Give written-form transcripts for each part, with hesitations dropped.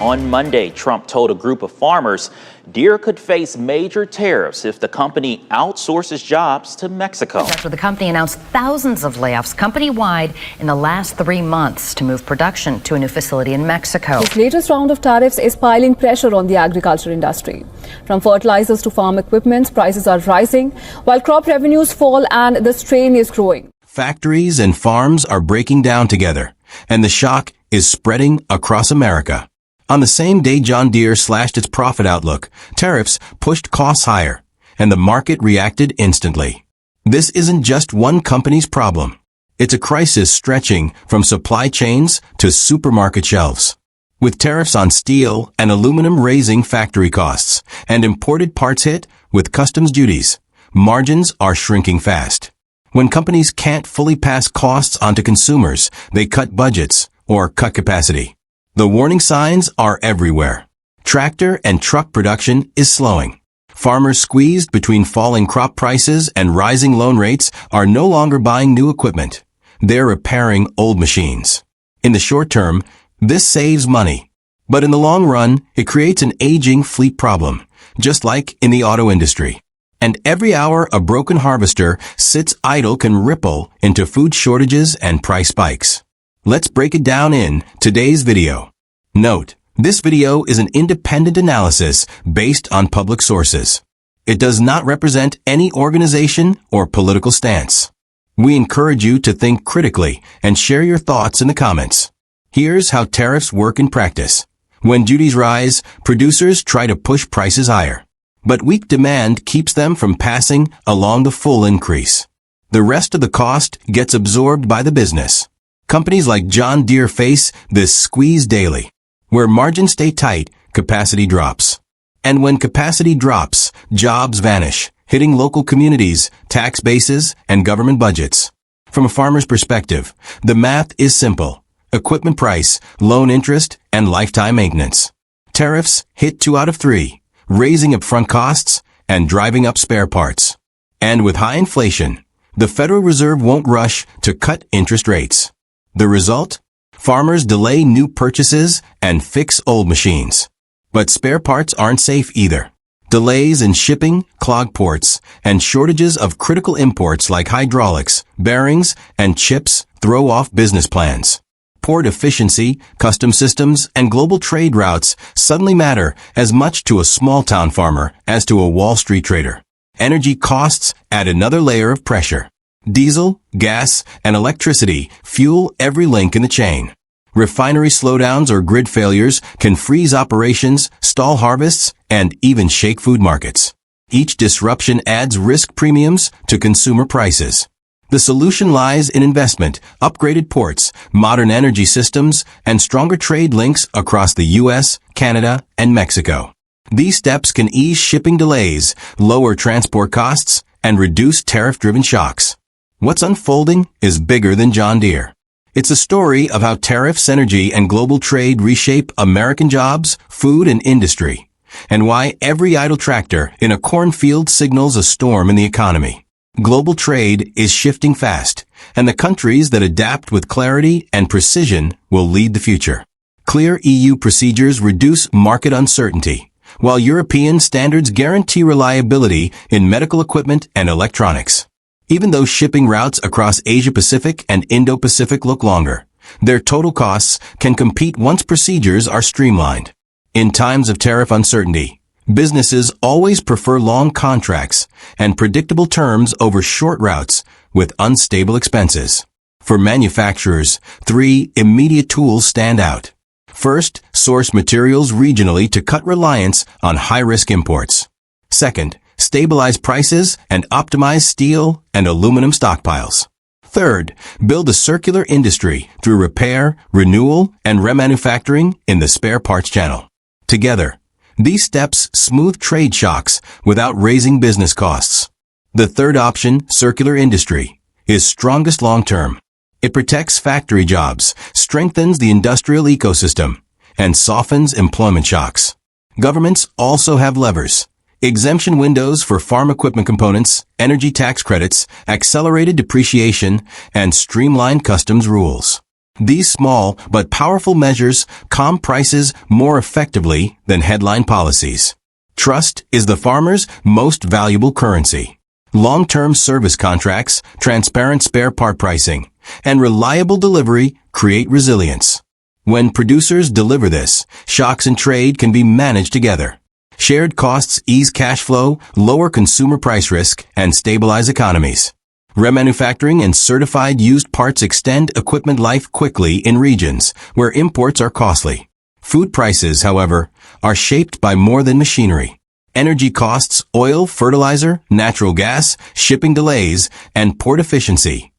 On Monday, Trump told a group of farmers Deere could face major tariffs if the company outsources jobs to Mexico. After the company announced thousands of layoffs company-wide in the last 3 months to move production to a new facility in Mexico. This latest round of tariffs is piling pressure on the agriculture industry. From fertilizers to farm equipment, prices are rising, while crop revenues fall and the strain is growing. Factories and farms are breaking down together, and the shock is spreading across America. On the same day John Deere slashed its profit outlook, tariffs pushed costs higher, and the market reacted instantly. This isn't just one company's problem. It's a crisis stretching from supply chains to supermarket shelves. With tariffs on steel and aluminum raising factory costs, and imported parts hit with customs duties, margins are shrinking fast. When companies can't fully pass costs onto consumers, they cut budgets or cut capacity. The warning signs are everywhere. Tractor and truck production is slowing. Farmers squeezed between falling crop prices and rising loan rates are no longer buying new equipment. They're repairing old machines. In the short term, this saves money. But in the long run, it creates an aging fleet problem, just like in the auto industry. And every hour a broken harvester sits idle can ripple into food shortages and price spikes. Let's break it down in today's video. Note, this video is an independent analysis based on public sources. It does not represent any organization or political stance. We encourage you to think critically and share your thoughts in the comments. Here's how tariffs work in practice. When duties rise, producers try to push prices higher. But weak demand keeps them from passing along the full increase. The rest of the cost gets absorbed by the business. Companies like John Deere face this squeeze daily. Where margins stay tight, capacity drops. And when capacity drops, jobs vanish, hitting local communities, tax bases, and government budgets. From a farmer's perspective, the math is simple. Equipment price, loan interest, and lifetime maintenance. Tariffs hit 2 out of 3, raising upfront costs and driving up spare parts. And with high inflation, the Federal Reserve won't rush to cut interest rates. The result? Farmers delay new purchases and fix old machines. But spare parts aren't safe either. Delays in shipping clog ports, and shortages of critical imports like hydraulics, bearings, and chips throw off business plans. Port efficiency, custom systems, and global trade routes suddenly matter as much to a small-town farmer as to a Wall Street trader. Energy costs add another layer of pressure. Diesel, gas, and electricity fuel every link in the chain. Refinery slowdowns or grid failures can freeze operations, stall harvests, and even shake food markets. Each disruption adds risk premiums to consumer prices. The solution lies in investment, upgraded ports, modern energy systems, and stronger trade links across the U.S., Canada, and Mexico. These steps can ease shipping delays, lower transport costs, and reduce tariff-driven shocks. What's unfolding is bigger than John Deere. It's a story of how tariffs, energy, and global trade reshape American jobs, food, and industry, and why every idle tractor in a cornfield signals a storm in the economy. Global trade is shifting fast, and the countries that adapt with clarity and precision will lead the future. Clear EU procedures reduce market uncertainty, while European standards guarantee reliability in medical equipment and electronics. Even though shipping routes across Asia-Pacific and Indo-Pacific look longer, their total costs can compete once procedures are streamlined. In times of tariff uncertainty, businesses always prefer long contracts and predictable terms over short routes with unstable expenses. For manufacturers, 3 immediate tools stand out. First, source materials regionally to cut reliance on high-risk imports. Second, stabilize prices and optimize steel and aluminum stockpiles. Third, build a circular industry through repair, renewal, and remanufacturing in the spare parts channel. Together, these steps smooth trade shocks without raising business costs. The third option, circular industry, is strongest long-term. It protects factory jobs, strengthens the industrial ecosystem, and softens employment shocks. Governments also have levers. Exemption windows for farm equipment components, energy tax credits, accelerated depreciation, and streamlined customs rules. These small but powerful measures calm prices more effectively than headline policies. Trust is the farmer's most valuable currency. Long-term service contracts, transparent spare part pricing, and reliable delivery create resilience. When producers deliver this, shocks in trade can be managed together. Shared costs ease cash flow, lower consumer price risk, and stabilize economies. Remanufacturing and certified used parts extend equipment life quickly in regions where imports are costly. Food prices, however, are shaped by more than machinery. Energy costs, oil, fertilizer, natural gas, shipping delays, and port efficiency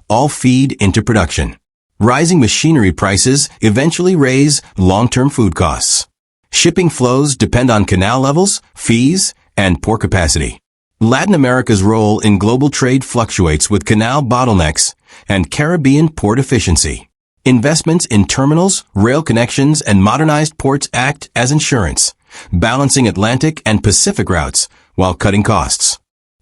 all feed into production. Rising machinery prices eventually raise long-term food costs. Shipping flows depend on canal levels, fees, and port capacity. Latin America's role in global trade fluctuates with canal bottlenecks and Caribbean port efficiency. Investments in terminals, rail connections, and modernized ports act as insurance, balancing Atlantic and Pacific routes while cutting costs.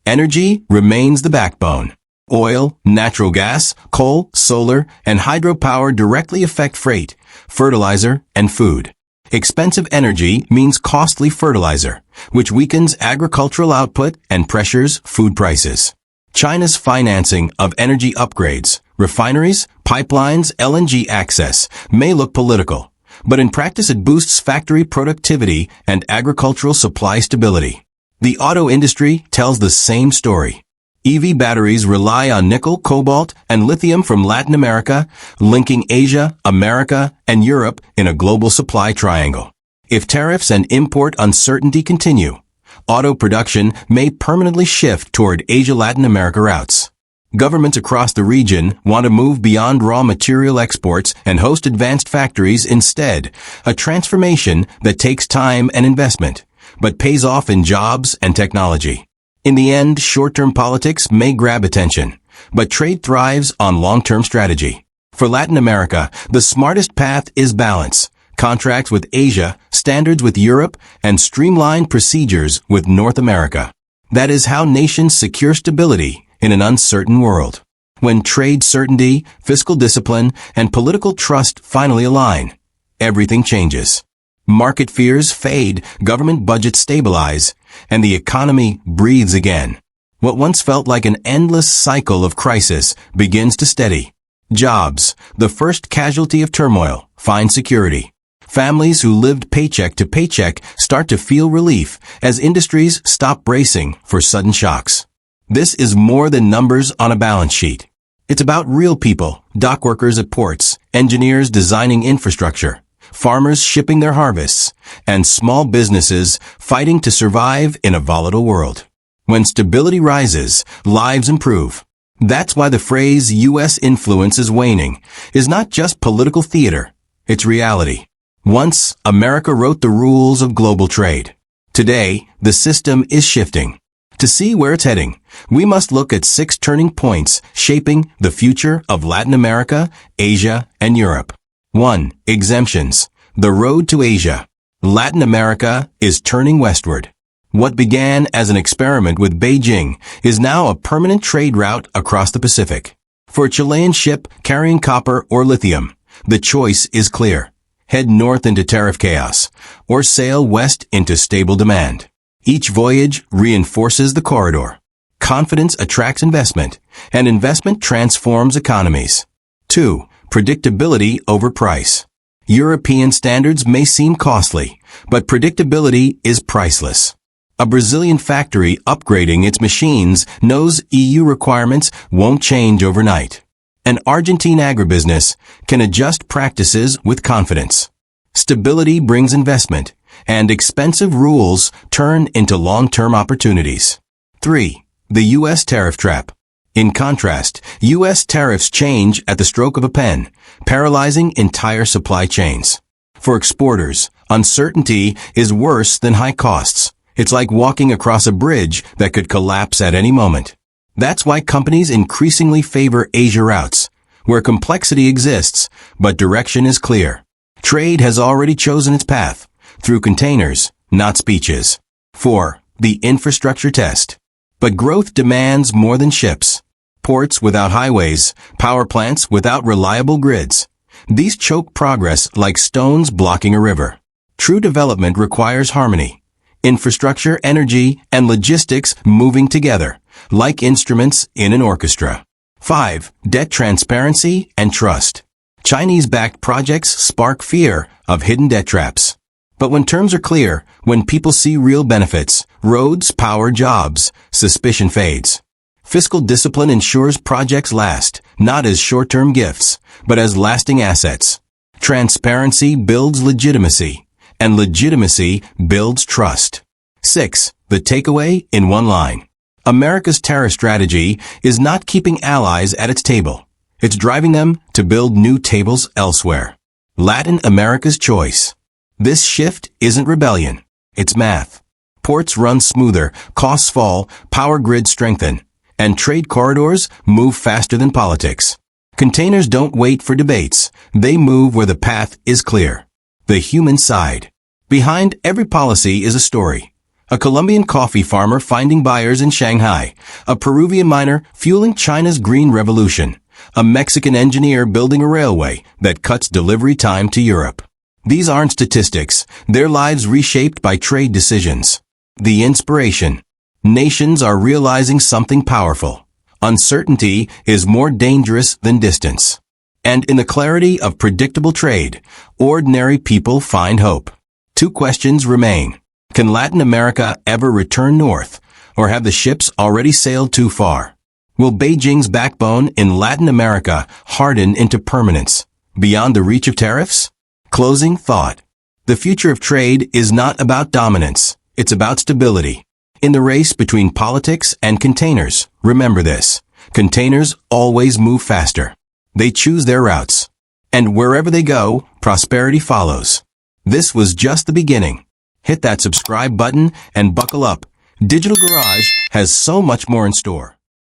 Energy remains the backbone. Oil, natural gas, coal, solar, and hydropower directly affect freight, fertilizer, and food. Expensive energy means costly fertilizer, which weakens agricultural output and pressures food prices. China's financing of energy upgrades, refineries, pipelines, LNG access may look political, but in practice it boosts factory productivity and agricultural supply stability. The auto industry tells the same story. EV batteries rely on nickel, cobalt, and lithium from Latin America, linking Asia, America, and Europe in a global supply triangle. If tariffs and import uncertainty continue, auto production may permanently shift toward Asia-Latin America routes. Governments across the region want to move beyond raw material exports and host advanced factories instead, a transformation that takes time and investment, but pays off in jobs and technology. In the end, short-term politics may grab attention, but trade thrives on long-term strategy. For Latin America, the smartest path is balance, contracts with Asia, standards with Europe, and streamlined procedures with North America. That is how nations secure stability in an uncertain world. When trade certainty, fiscal discipline, and political trust finally align, everything changes. Market fears fade, government budgets stabilize, and the economy breathes again. What once felt like an endless cycle of crisis begins to steady. Jobs, the first casualty of turmoil, find security. Families who lived paycheck to paycheck start to feel relief as industries stop bracing for sudden shocks. This is more than numbers on a balance sheet. It's about real people, dock workers at ports, engineers designing infrastructure, farmers shipping their harvests, and small businesses fighting to survive in a volatile world. When stability rises, lives improve. That's why the phrase U.S. influence is waning is not just political theater, it's reality. Once, America wrote the rules of global trade. Today, the system is shifting. To see where it's heading, we must look at 6 turning points shaping the future of Latin America, Asia, and Europe. 1. Exemptions. The road to Asia. Latin America is turning westward. What began as an experiment with Beijing is now a permanent trade route across the Pacific. For a Chilean ship carrying copper or lithium, the choice is clear. Head north into tariff chaos, or sail west into stable demand. Each voyage reinforces the corridor. Confidence attracts investment, and investment transforms economies. 2. Predictability over price. European standards may seem costly, but predictability is priceless. A Brazilian factory upgrading its machines knows EU requirements won't change overnight. An Argentine agribusiness can adjust practices with confidence. Stability brings investment, and expensive rules turn into long-term opportunities. 3. The U.S. tariff trap. In contrast, U.S. tariffs change at the stroke of a pen, paralyzing entire supply chains. For exporters, uncertainty is worse than high costs. It's like walking across a bridge that could collapse at any moment. That's why companies increasingly favor Asia routes, where complexity exists, but direction is clear. Trade has already chosen its path, through containers, not speeches. 4. The infrastructure test. But growth demands more than ships. Ports without highways, power plants without reliable grids, These choke progress like stones blocking a river. True development requires harmony. Infrastructure, energy, and logistics moving together, like instruments in an orchestra. 5. Debt transparency and trust. Chinese-backed projects spark fear of hidden debt traps. But when terms are clear, when people see real benefits, roads, power, jobs, suspicion fades. Fiscal discipline ensures projects last, not as short-term gifts, but as lasting assets. Transparency builds legitimacy, and legitimacy builds trust. 6. The takeaway in one line. America's tariff strategy is not keeping allies at its table. It's driving them to build new tables elsewhere. Latin America's choice. This shift isn't rebellion. It's math. Ports run smoother, costs fall, power grids strengthen, and trade corridors move faster than politics. Containers don't wait for debates. They move where the path is clear. The human side. Behind every policy is a story. A Colombian coffee farmer finding buyers in Shanghai, a Peruvian miner fueling China's green revolution, a Mexican engineer building a railway that cuts delivery time to Europe. These aren't statistics, their lives reshaped by trade decisions. The inspiration. Nations are realizing something powerful. Uncertainty is more dangerous than distance. And in the clarity of predictable trade, ordinary people find hope. 2 questions remain. Can Latin America ever return north, or have the ships already sailed too far? Will Beijing's backbone in Latin America harden into permanence, beyond the reach of tariffs? Closing thought. The future of trade is not about dominance. It's about stability. In the race between politics and containers, remember this. Containers always move faster. They choose their routes. And wherever they go, prosperity follows. This was just the beginning. Hit that subscribe button and buckle up. Digital Garage has so much more in store.